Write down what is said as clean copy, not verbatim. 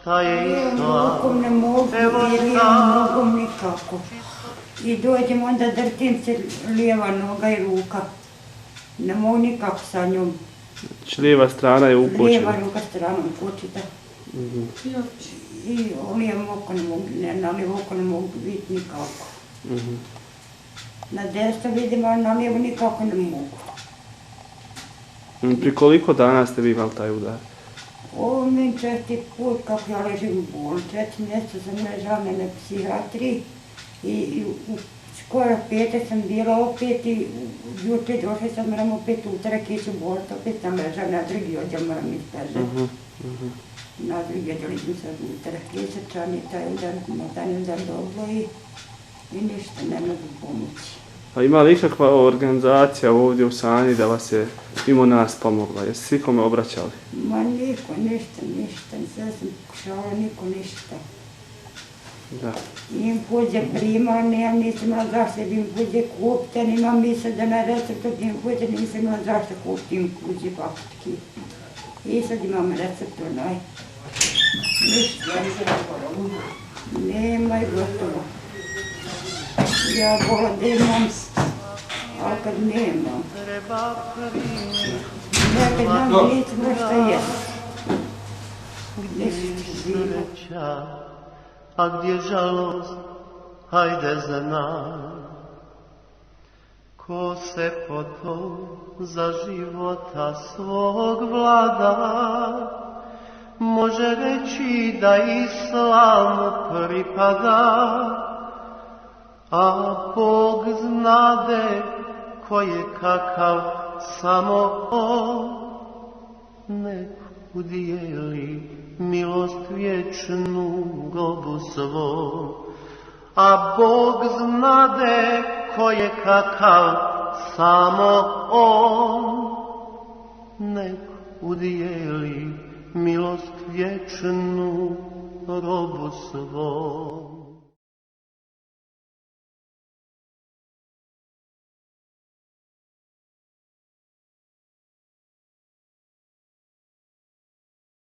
šta je Lijevom rukom ne mogu i lijevom nogom nikako. I dođem, onda drtim se lijeva noga i ruka. Ne mogu nikako sa njom. Znači lijeva strana je ukočena. Lijeva ruka stranom kočita. I lijevom oko ne mogu, na lijevo oko ne mogu vidjeti nikako. Na desno vidim, ali na lijevo nikako ne mogu. Pri koliko dana ste vi imali taj udar? Ovo mi je 4. put kako ja ležim u bolnici. 4 mjeseca sam ležala na psihijatriji i skoro 5. sam bila opet i juče došla sam, moram opet utorak ići u bolnicu, opet sam ležala na drugi odjel, moram ispazati. Na drugi odjel idem sad utorak, 10 čani taj udar, motan udar dobro i ništa ne mogu pomoći. A ima li ikakva organizacija ovdje u Sanji da vas je mimo nas pomogla? Jeste svi kome obraćali? Ma niko, ništa. Sve sam pokušala, niko ništa. Da. Infuze primala, nisam imala zašto bi infuze kupiti, a nimam misle da na recept od infuze nisam imala zašto kupiti infuze faktički. I sad imam recept onaj. Ništa. Nema i gotovo. Ja volim da imam, ali kad nemam. Nekad nam nisam šta jest. Sreća, a gdje žalost, hajde za nas. Ko se potom za života svog vlada, može reći da islamu pripada. A Bog znade ko je kakav, samo On nek udijeli milost vječnu robu svom. A Bog znade ko je kakav, samo On nek udijeli milost vječnu robu svom.